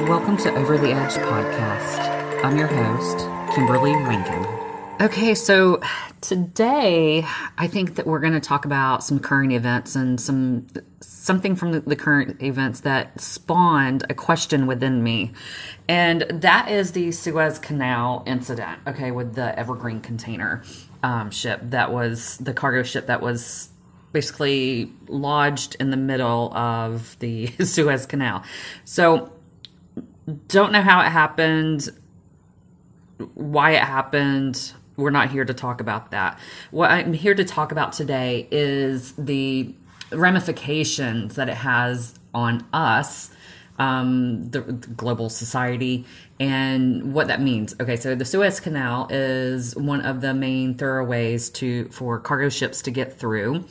Welcome to Over the Edge podcast. I'm your host, Kimberly Rankin. Okay, so today I think that we're going to talk about some current events and something from the current events that spawned a question within me. And that is the Suez Canal incident, okay, with the Evergreen container ship that was the cargo ship that was basically lodged in the middle of the Suez Canal. So don't know how it happened, why it happened. We're not here to talk about that. What I'm here to talk about today is the ramifications that it has on us, the global society, and what that means. Okay, so the Suez Canal is one of the main thoroughways for cargo ships to get through.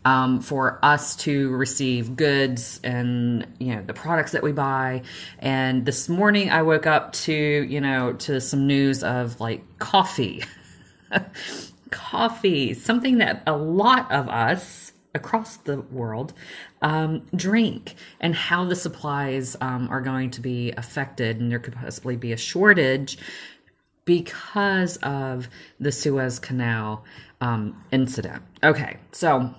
For us to receive goods and, the products that we buy. And this morning I woke up to some news of like coffee, something that a lot of us across the world, drink, and how the supplies, are going to be affected, and there could possibly be a shortage because of the Suez Canal, incident. Okay. So,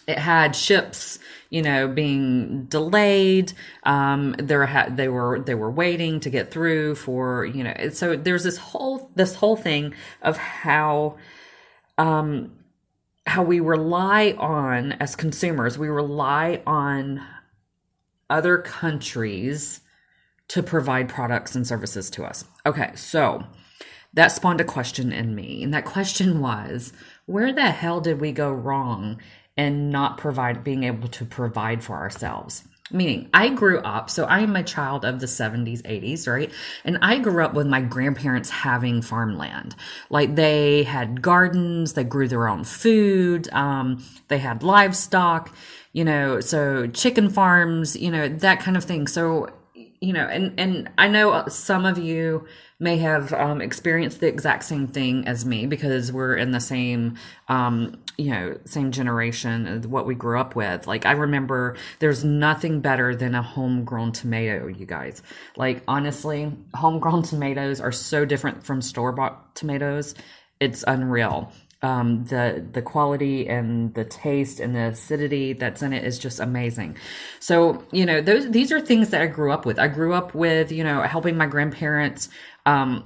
it had ships, being delayed. They were waiting to get through for, so there's this whole thing of how we rely on, as consumers, we rely on other countries to provide products and services to us. Okay, so that spawned a question in me, and that question was, where the hell did we go wrong and not being able to provide for ourselves? Meaning, I grew up, so I am a child of the 70s, 80s, right? And I grew up with my grandparents having farmland. Like, they had gardens, they grew their own food, they had livestock, so chicken farms, that kind of thing. So, and I know some of you may have experienced the exact same thing as me, because we're in the same, same generation of what we grew up with. Like, I remember there's nothing better than a homegrown tomato, you guys. Like, honestly, homegrown tomatoes are so different from store-bought tomatoes. It's unreal. The quality and the taste and the acidity that's in it is just amazing. So, these are things that I grew up with. I grew up with, helping my grandparents, go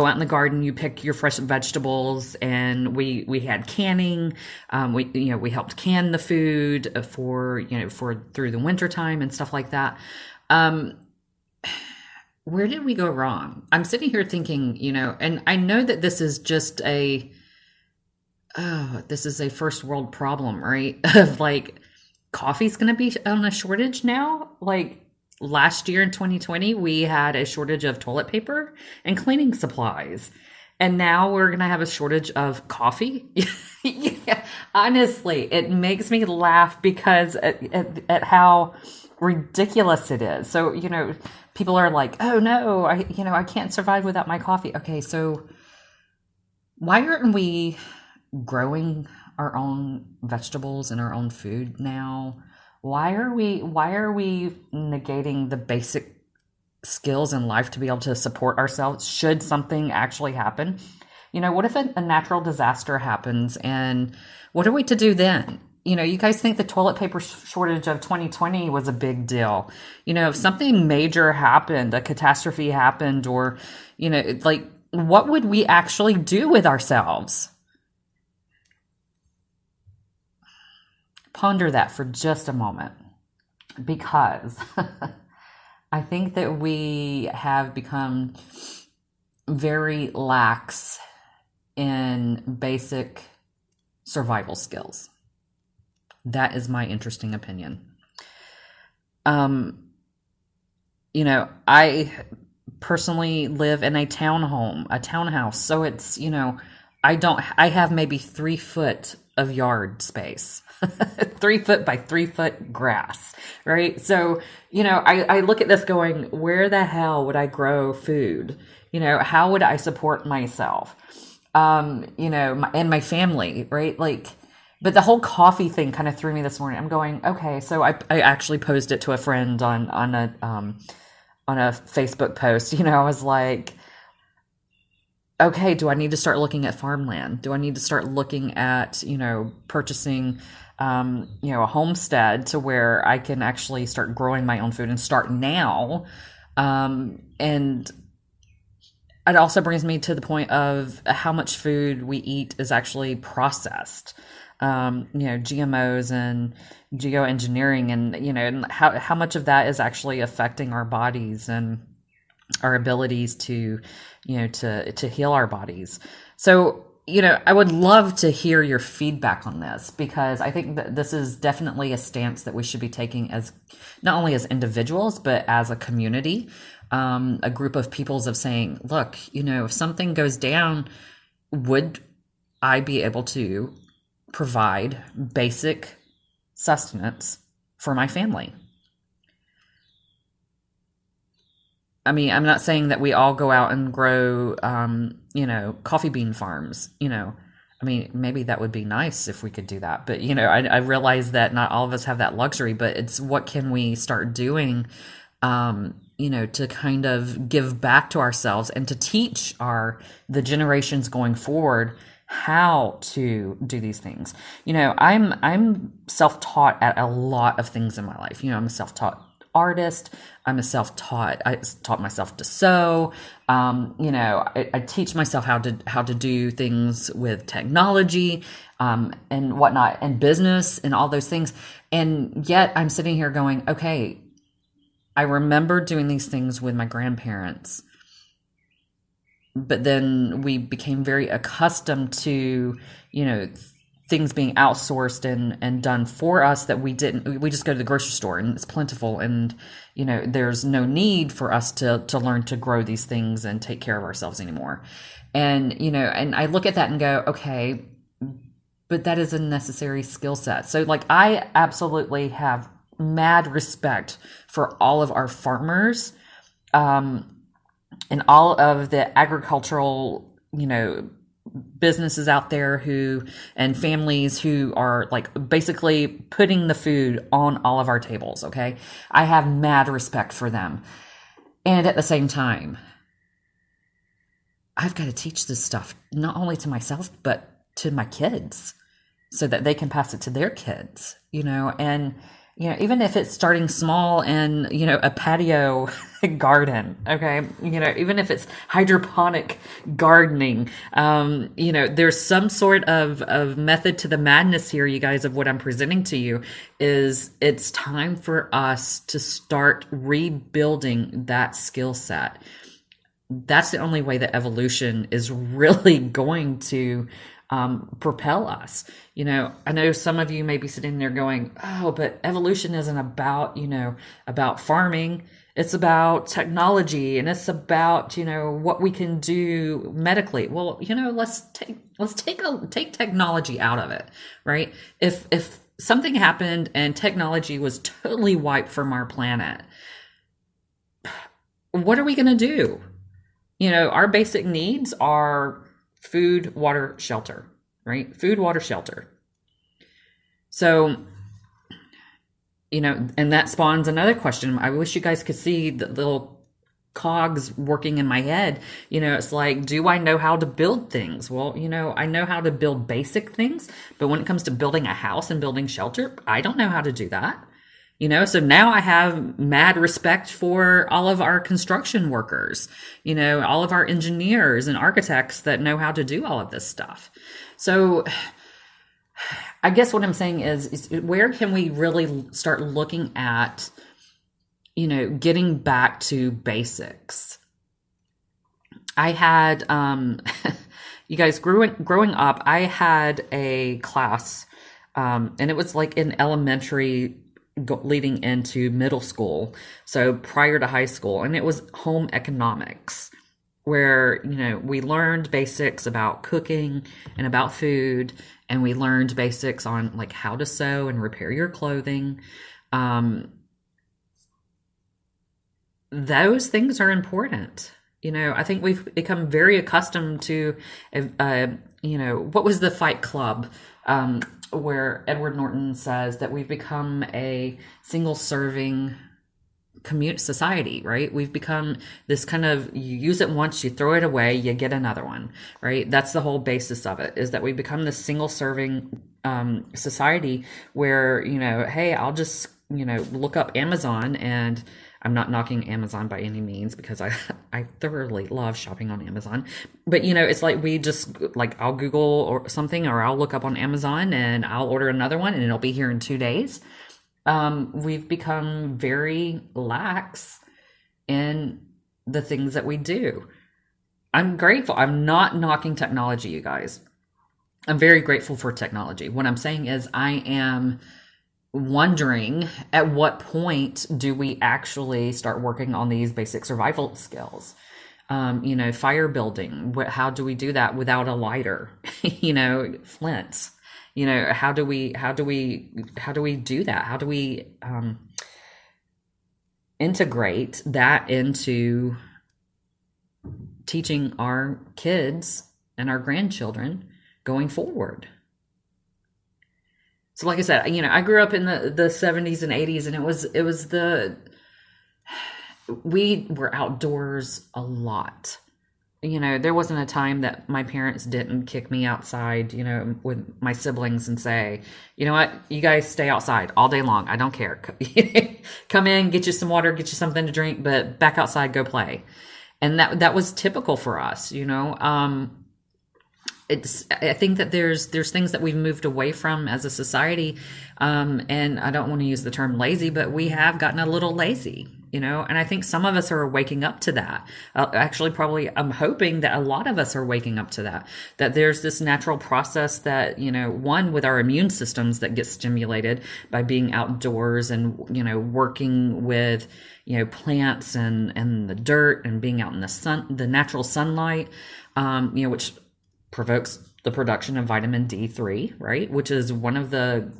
out in the garden, you pick your fresh vegetables, and we had canning. We helped can the food for through the winter time and stuff like that. Where did we go wrong? I'm sitting here thinking, and I know that this is just this is a first world problem, right? Of like, coffee's going to be on a shortage now. Like, last year in 2020, we had a shortage of toilet paper and cleaning supplies. And now we're going to have a shortage of coffee. Yeah, honestly, it makes me laugh because at how ridiculous it is. So, people are like, oh no, I can't survive without my coffee. Okay. So why aren't we growing our own vegetables and our own food now? Why are we negating the basic skills in life to be able to support ourselves should something actually happen? What if a natural disaster happens, and what are we to do then? You guys think the toilet paper shortage of 2020 was a big deal. If something major happened, a catastrophe happened, or, what would we actually do with ourselves? Ponder that for just a moment, because I think that we have become very lax in basic survival skills. That is my interesting opinion. I personally live in a townhouse. So it's, I have maybe 3 foot of yard space, 3 foot by 3 foot grass, right? So, I look at this going, where the hell would I grow food? How would I support myself? And my family, right? But the whole coffee thing kind of threw me this morning. I'm going, okay, so I actually posed it to a friend on on a Facebook post. I was like, okay, do I need to start looking at farmland? Do I need to start looking at, purchasing, a homestead to where I can actually start growing my own food and start now? And it also brings me to the point of how much food we eat is actually processed. GMOs and geoengineering, and how much of that is actually affecting our bodies and our abilities to heal our bodies. So, I would love to hear your feedback on this, because I think that this is definitely a stance that we should be taking as not only as individuals, but as a community, a group of peoples, of saying, look, if something goes down, would I be able to provide basic sustenance for my family? I mean, I'm not saying that we all go out and grow, coffee bean farms. I mean, maybe that would be nice if we could do that. But, I realize that not all of us have that luxury, but it's what can we start doing, to kind of give back to ourselves and to teach the generations going forward how to do these things. I'm self-taught at a lot of things in my life. I'm a self-taught artist. I taught myself to sew. I teach myself how to do things with technology, and whatnot, and business and all those things. And yet I'm sitting here going, okay, I remember doing these things with my grandparents, but then we became very accustomed to, things being outsourced and done for us, that we just go to the grocery store and it's plentiful, and there's no need for us to learn to grow these things and take care of ourselves anymore. And and I look at that and go, okay, but that is a necessary skill set. So like, I absolutely have mad respect for all of our farmers, and all of the agricultural businesses out there and families who are like basically putting the food on all of our tables. Okay. I have mad respect for them. And at the same time, I've got to teach this stuff not only to myself, but to my kids, so that they can pass it to their kids, and even if it's starting small and, a patio garden, okay, even if it's hydroponic gardening, there's some sort of method to the madness here, you guys, of what I'm presenting to you. Is it's time for us to start rebuilding that skill set. That's the only way that evolution is really going to propel us. I know some of you may be sitting there going, oh, but evolution isn't about, about farming. It's about technology, and it's about, what we can do medically. Well, let's take technology out of it, right? If something happened and technology was totally wiped from our planet, what are we going to do? Our basic needs are food, water, shelter, right? Food, water, shelter. So, and that spawns another question. I wish you guys could see the little cogs working in my head. It's like, do I know how to build things? Well, I know how to build basic things, but when it comes to building a house and building shelter, I don't know how to do that. So now I have mad respect for all of our construction workers, all of our engineers and architects that know how to do all of this stuff. So I guess what I'm saying is where can we really start looking at, getting back to basics? I had, you guys, growing up, I had a class, and it was like in elementary leading into middle school, so prior to high school, and it was home economics, where we learned basics about cooking and about food, and we learned basics on like how to sew and repair your clothing. Those things are important. I think we've become very accustomed to what was the Fight Club, where Edward Norton says that we've become a single serving society, right? We've become this kind of, you use it once, you throw it away, you get another one, right? That's the whole basis of it, is that we become this single serving society where, hey, I'll just, look up Amazon, and I'm not knocking Amazon by any means, because I thoroughly love shopping on Amazon. But, it's like we just, like, I'll Google or something, or I'll look up on Amazon and I'll order another one and it'll be here in 2 days. We've become very lax in the things that we do. I'm grateful. I'm not knocking technology, you guys. I'm very grateful for technology. What I'm saying is, I am wondering, at what point do we actually start working on these basic survival skills? Fire building. How do we do that without a lighter? Flints. How do we do that? How do we integrate that into teaching our kids and our grandchildren going forward? So like I said, I grew up in the 70s and 80s, and we were outdoors a lot. There wasn't a time that my parents didn't kick me outside, with my siblings and say, you know what, you guys stay outside all day long. I don't care. Come in, get you some water, get you something to drink, but back outside, go play. And that was typical for us, I think that there's things that we've moved away from as a society. And I don't want to use the term lazy, but we have gotten a little lazy, and I think some of us are waking up to that. Actually, probably, I'm hoping that a lot of us are waking up to that there's this natural process that, one, with our immune systems, that gets stimulated by being outdoors and, working with, plants and the dirt, and being out in the sun, the natural sunlight, which provokes the production of vitamin D3, right? Which is one of the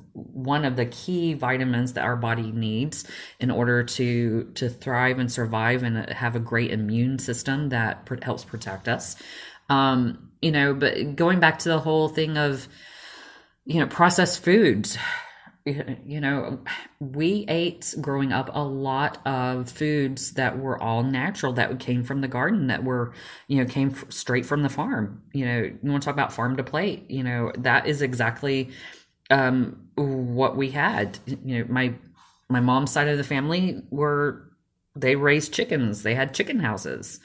key vitamins that our body needs in order to thrive and survive and have a great immune system that helps protect us. But going back to the whole thing of, processed foods, we ate growing up a lot of foods that were all natural, that came from the garden, that were, came straight from the farm. You want to talk about farm to plate, that is exactly what we had. My mom's side of the family they raised chickens. They had chicken houses.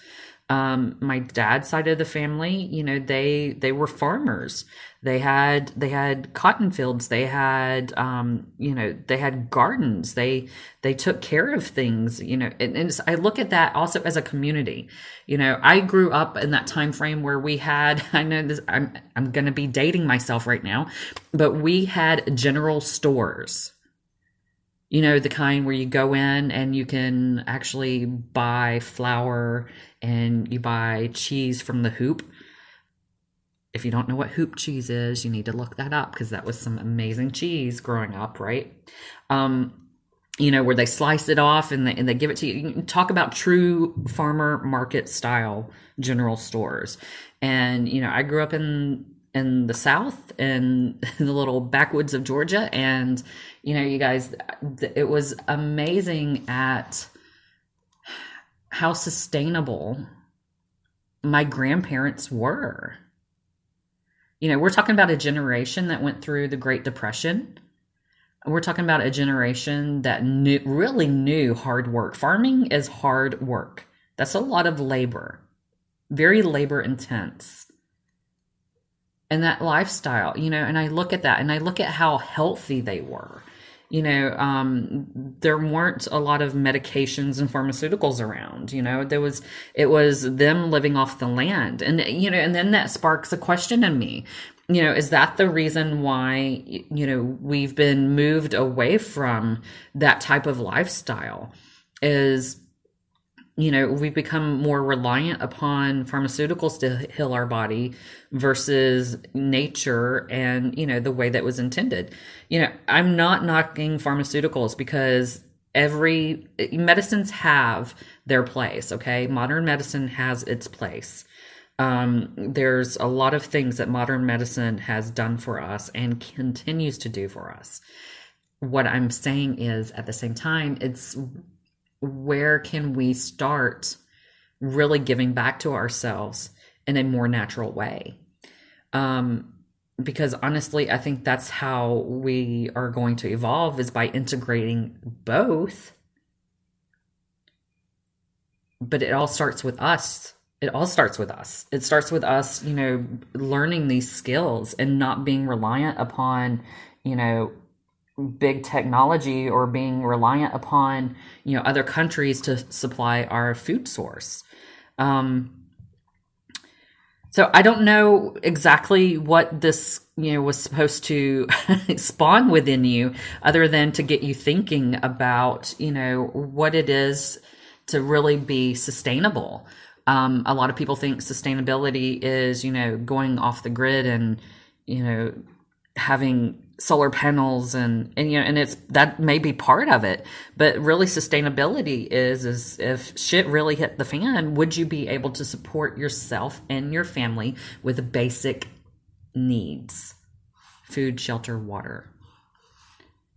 My dad's side of the family, they were farmers. They had cotton fields. They had, they had gardens. They took care of things, and I look at that also as a community. I grew up in that time frame where we had, I know this, I'm going to be dating myself right now, but we had general stores. The kind where you go in and you can actually buy flour and you buy cheese from the hoop. If you don't know what hoop cheese is, you need to look that up, because that was some amazing cheese growing up, right? Where they slice it off and they give it to you. You can talk about true farmer market style general stores. And, I grew up in the South, in the little backwoods of Georgia. And, you guys, it was amazing at how sustainable my grandparents were. We're talking about a generation that went through the Great Depression. We're talking about a generation that really knew hard work. Farming is hard work. That's a lot of labor, very labor intense. And that lifestyle, and I look at that and I look at how healthy they were. There weren't a lot of medications and pharmaceuticals around. It was them living off the land. And, and then that sparks a question in me. Is that the reason why, we've been moved away from that type of lifestyle? We've become more reliant upon pharmaceuticals to heal our body versus nature and, the way that was intended. I'm not knocking pharmaceuticals, because medicines have their place. Okay. Modern medicine has its place. There's a lot of things that modern medicine has done for us and continues to do for us. What I'm saying is, at the same time, where can we start really giving back to ourselves in a more natural way? Because honestly, I think that's how we are going to evolve, is by integrating both. But it all starts with us. It all starts with us. It starts with us, learning these skills and not being reliant upon, big technology, or being reliant upon, other countries to supply our food source. So I don't know exactly what this, was supposed to spawn within you, other than to get you thinking about, what it is to really be sustainable. A lot of people think sustainability is, going off the grid and, having solar panels and it's, that may be part of it, but really sustainability is if shit really hit the fan, would you be able to support yourself and your family with basic needs? Food, shelter, water,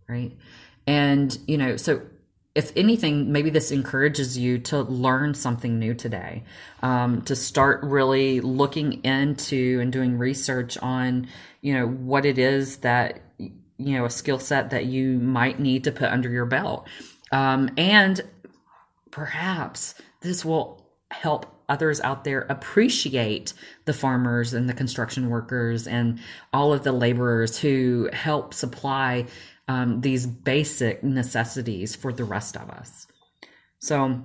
right? And, so if anything, maybe this encourages you to learn something new today, to start really looking into and doing research on, what it is that, a skill set that you might need to put under your belt. And perhaps this will help others out there appreciate the farmers and the construction workers and all of the laborers who help supply these basic necessities for the rest of us. So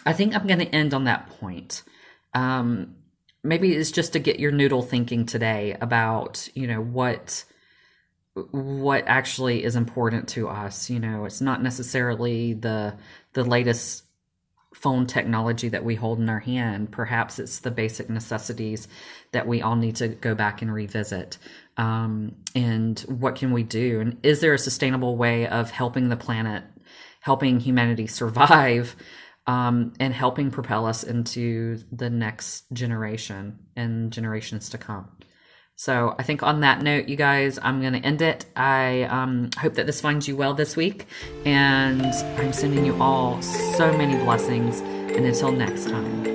I think I'm going to end on that point. Maybe it's just to get your noodle thinking today about, what actually is important to us. It's not necessarily the latest phone technology that we hold in our hand. Perhaps it's the basic necessities that we all need to go back and revisit. And what can we do? And is there a sustainable way of helping the planet, helping humanity survive, and helping propel us into the next generation and generations to come? So I think on that note, you guys, I'm going to end it. I hope that this finds you well this week, and I'm sending you all so many blessings. And until next time.